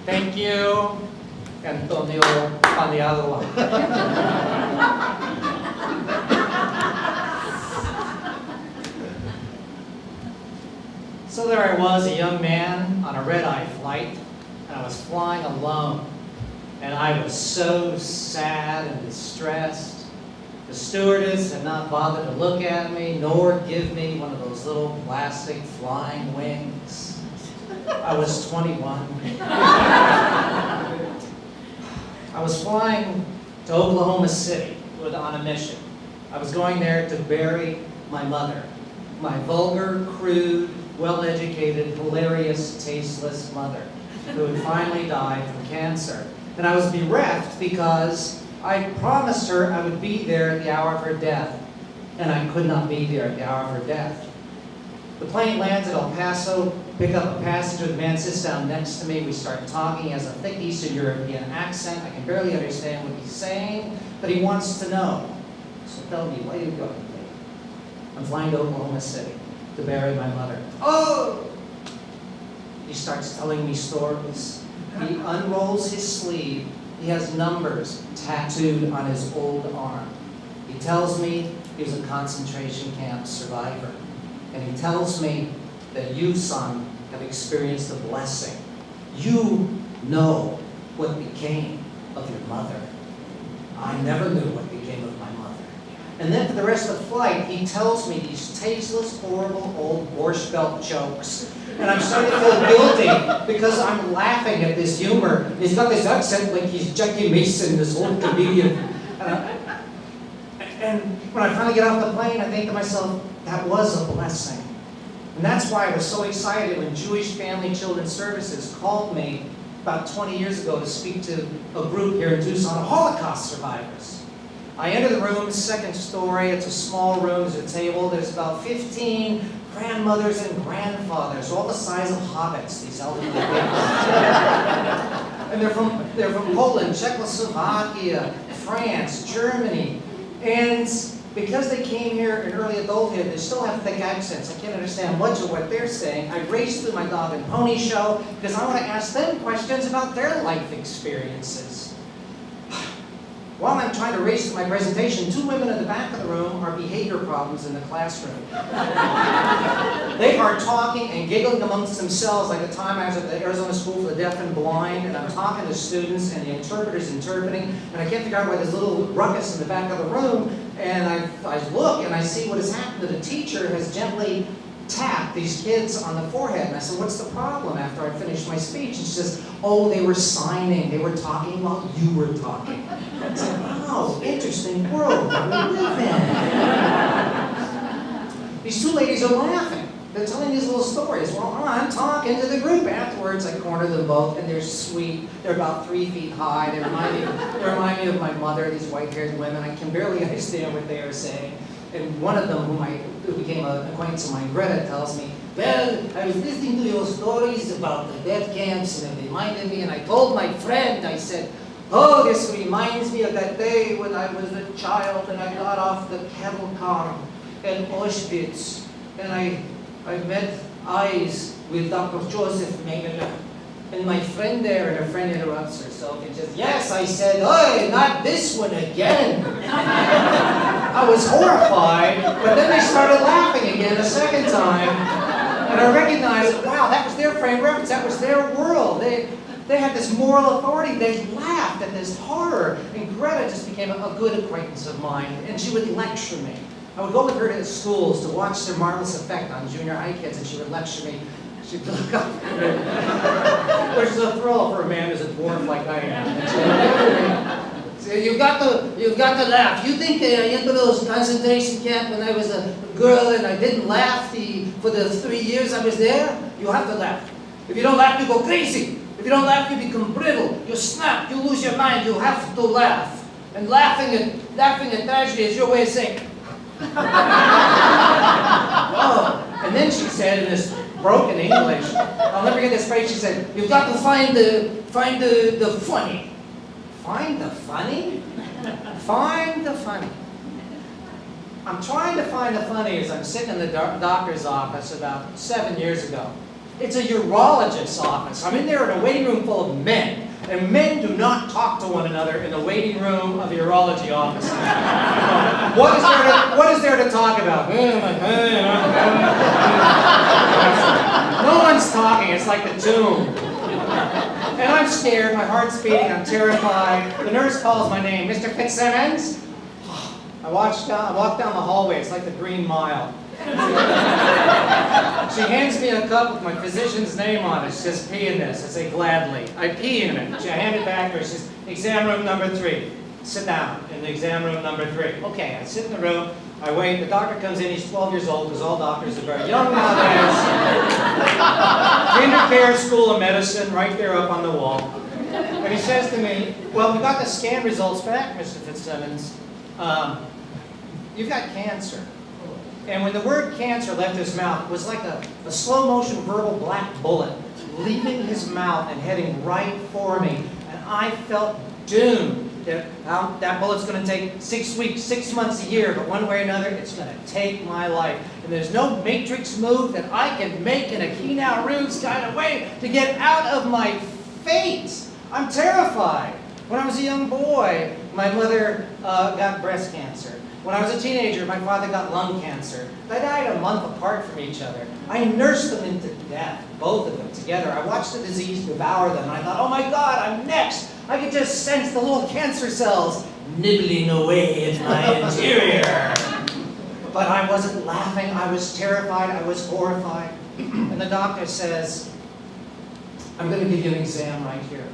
Thank you, Antonio Paniagua. So there I was, a young man on a red-eye flight, and I was flying alone. And I was so sad and distressed. The stewardess had not bothered to look at me, nor give me one of those little plastic flying wings. I was 21. I was flying to Oklahoma City on a mission. I was going there to bury my mother, my vulgar, crude, well-educated, hilarious, tasteless mother, who had finally died from cancer. And I was bereft because I promised her I would be there at the hour of her death, and I could not be there at the hour of her death. The plane lands at El Paso, pick up a passenger, the man sits down next to me, we start talking, he has a thick Eastern European accent, I can barely understand what he's saying, but he wants to know. So tell me, where are you going? I'm flying to Oklahoma City to bury my mother. Oh! He starts telling me stories. He unrolls his sleeve. He has numbers tattooed on his old arm. He tells me he was a concentration camp survivor. And he tells me that you, son, have experienced the blessing. You know what became of your mother. I never knew what became of my mother. And then for the rest of the flight, he tells me these tasteless, horrible, old Borscht Belt jokes. And I'm starting to feel guilty because I'm laughing at this humor. He's got this accent like he's Jackie Mason, this old comedian. And when I finally get off the plane, I think to myself, that was a blessing. And that's why I was so excited when Jewish Family Children's Services called me about 20 years ago to speak to a group here in Tucson of Holocaust survivors. I enter the room, second story, it's a small room, there's a table, there's about 15 grandmothers and grandfathers, all the size of hobbits, these elderly people. And they're from Poland, Czechoslovakia, France, Germany. And because they came here in early adulthood, they still have thick accents. I can't understand much of what they're saying. I race through my dog and pony show because I want to ask them questions about their life experiences. While I'm trying to race through my presentation, two women in the back of the room are behavior problems in the classroom. They are talking and giggling amongst themselves like the time I was at the Arizona School for the Deaf and Blind, and I'm talking to students, and the interpreter's interpreting, and I can't figure out why there's a little ruckus in the back of the room, and I look and I see what has happened. That the teacher has gently tapped these kids on the forehead, and I said, what's the problem, after I finished my speech? And she says, oh, they were signing, they were talking while you were talking. I said, wow, interesting world that we live in. These two ladies are laughing. They're telling these little stories. Well, I'm talking to the group afterwards. I corner them both, and they're sweet. They're about 3 feet high. They remind me of my mother, these white-haired women. I can barely understand what they are saying. And one of them, who became an acquaintance of mine, Greta, tells me, well, I was listening to your stories about the death camps, and it reminded me, and I told my friend, I said, oh, this reminds me of that day when I was a child, and I got off the cattle car in Auschwitz, and I met eyes with Dr. Joseph Mengele. And my friend there, and her friend interrupts herself and says, yes, I said, oh, not this one again. I was horrified, but then they started laughing again a second time. And I recognized, wow, that was their frame of reference, that was their world. They had this moral authority, they laughed at this horror. And Greta just became a good acquaintance of mine, and she would lecture me. I would go with her to schools to watch their marvelous effect on junior high kids, and she would lecture me. She'd look up, which is a thrill for a man who's a dwarf like I am. So you've got to laugh. You think that I went to those concentration camp when I was a girl and I didn't laugh for the 3 years I was there? You have to laugh. If you don't laugh, you go crazy. If you don't laugh, you become brittle. You snap. You lose your mind. You have to laugh. And laughing at tragedy is your way of saying. Oh. And then she said in this broken English, I'll never get this phrase, she said, you've got to find the funny. Find the funny? Find the funny. I'm trying to find the funny as I'm sitting in the doctor's office about 7 years ago. It's a urologist's office. I'm in there in a waiting room full of men. And men do not talk to one another in the waiting room of a urology office. What is there to talk about? No one's talking. It's like the tomb. And I'm scared. My heart's beating. I'm terrified. The nurse calls my name. Mr. Fitzsimmons? I walk down the hallway. It's like the Green Mile. She hands me a cup with my physician's name on it. She says, pee in this. I say, gladly. I pee in it. I hand it back to her. She says, exam room number 3. Sit down in the exam room number 3. Okay, I sit in the room. I wait. The doctor comes in. He's 12 years old because all doctors are very young nowadays. Kinder Care School of Medicine right there up on the wall. And he says to me, well, we got the scan results back, Mr. Fitzsimmons. You've got cancer. And when the word cancer left his mouth, it was like a slow-motion verbal black bullet leaving his mouth and heading right for me. And I felt doomed. That bullet's going to take 6 weeks, 6 months, a year, but one way or another, it's going to take my life. And there's no matrix move that I can make in a Keanu Reeves kind of way to get out of my fate. I'm terrified. When I was a young boy, my mother got breast cancer. When I was a teenager, my father got lung cancer. They died a month apart from each other. I nursed them into death, both of them together. I watched the disease devour them, and I thought, oh my God, I'm next. I could just sense the little cancer cells nibbling away at my interior. But I wasn't laughing. I was terrified. I was horrified. And the doctor says, I'm going to give you an exam right here.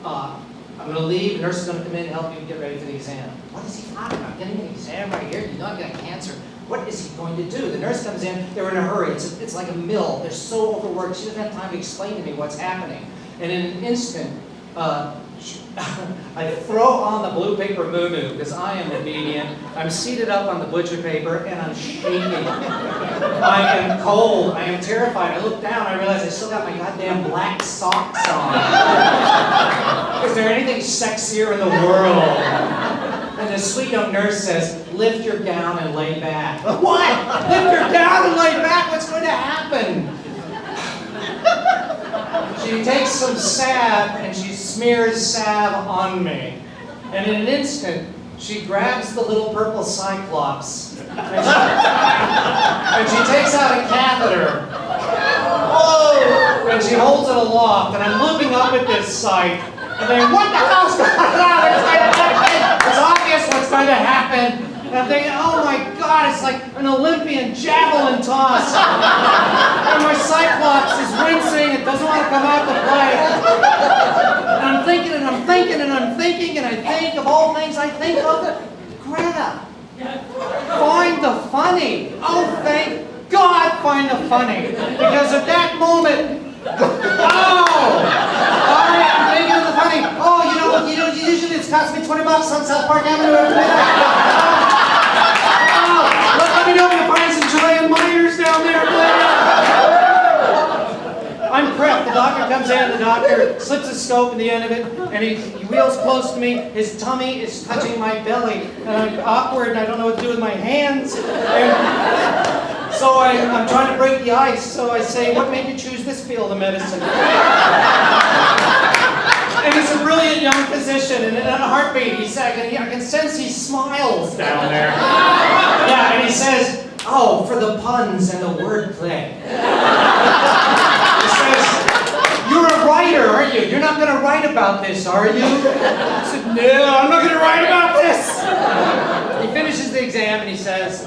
I'm going to leave. The nurse is going to come in and help you get ready for the exam. What is he talking about? Getting an exam right here? You know I've got cancer. What is he going to do? The nurse comes in. They're in a hurry. It's like a mill. They're so overworked. She doesn't have time to explain to me what's happening. And in an instant, I throw on the blue paper moo-moo because I am obedient. I'm seated up on the butcher paper and I'm shaking. I am cold. I am terrified. I look down. I realize I still got my goddamn black socks on. Is there anything sexier in the world? And the sweet young nurse says, lift your gown and lay back. What? Lift your gown and lay back? What's going to happen? She takes some salve and she smears salve on me. And in an instant, she grabs the little purple cyclops and she takes out a catheter. Whoa! And she holds it aloft. And I'm looking up at this sight and thinking, what the hell's going on? It's obvious what's going to happen. And I'm thinking, oh my God, it's like an Olympian javelin toss. And my Cyclops is wincing, it doesn't want to come out to play. And I'm thinking, and I'm thinking, and I'm thinking, and I think of all things I think of, Greta. Find the funny. Oh, thank God, find the funny. Because at that moment, I'm thinking of the funny. Oh, usually it's cost me $20 on South Park Avenue. Let me know if you find some giant miners down there, please. I'm prepped. The doctor comes in, the doctor slips a scope in the end of it, and he wheels close to me. His tummy is touching my belly, and I'm awkward, and I don't know what to do with my hands. And so I'm trying to break the ice, so I say, what made you choose this field of medicine? And he's a brilliant young physician, and in a heartbeat, I can sense he smiles down there. Yeah, and he says, oh, for the puns and the wordplay. He says, you're a writer, aren't you? You're not going to write about this, are you? I said, no, I'm not going to write about this. He finishes the exam, and he says,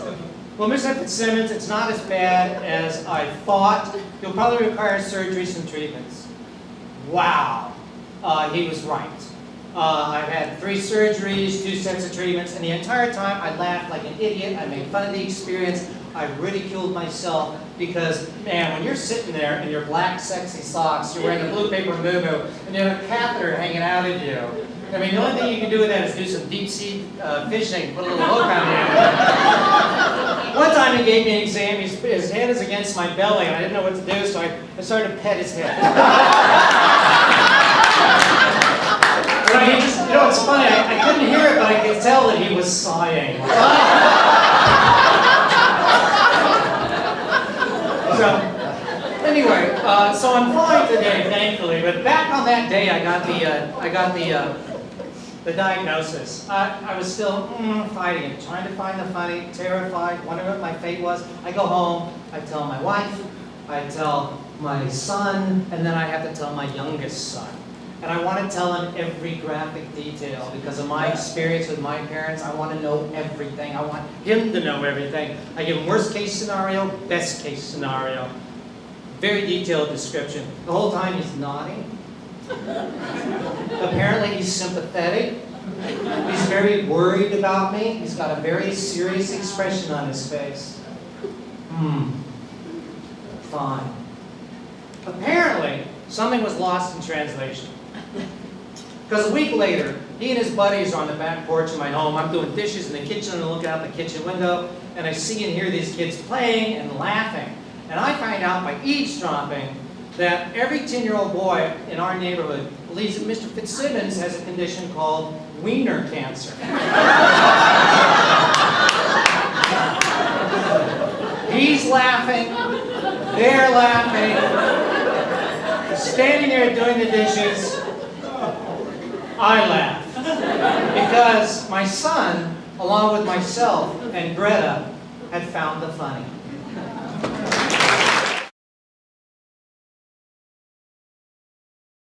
well, Mr. Fitzsimmons, it's not as bad as I thought. You'll probably require surgeries and treatments. Wow. He was right. I've had 3 surgeries, 2 sets of treatments, and the entire time I laughed like an idiot. I made fun of the experience. I ridiculed myself because, man, when you're sitting there in your black sexy socks, you're wearing the blue paper moo-moo, and you have a catheter hanging out of you. I mean, the only thing you can do with that is do some deep sea fishing, put a little hook on you. One time he gave me an exam, his head is against my belly, and I didn't know what to do, so I started to pet his head. It's funny, I couldn't hear it, but I could tell that he was sighing. So, Anyway, so I'm fine today, thankfully. But back on that day, I got the diagnosis. I was still fighting it, trying to find the funny, terrified, wondering what my fate was. I go home, I tell my wife, I tell my son, and then I have to tell my youngest son. And I want to tell him every graphic detail because of my experience with my parents. I want to know everything. I want him to know everything. I give him worst case scenario, best case scenario. Very detailed description. The whole time he's nodding. Apparently he's sympathetic. He's very worried about me. He's got a very serious expression on his face. Fine. Apparently, something was lost in translation. Because a week later, he and his buddies are on the back porch of my home. I'm doing dishes in the kitchen and I look out the kitchen window and I see and hear these kids playing and laughing. And I find out by eavesdropping that every 10-year-old boy in our neighborhood believes that Mr. Fitzsimmons has a condition called wiener cancer. He's laughing, they're laughing, standing there doing the dishes. I laugh because my son, along with myself and Greta, had found the funny.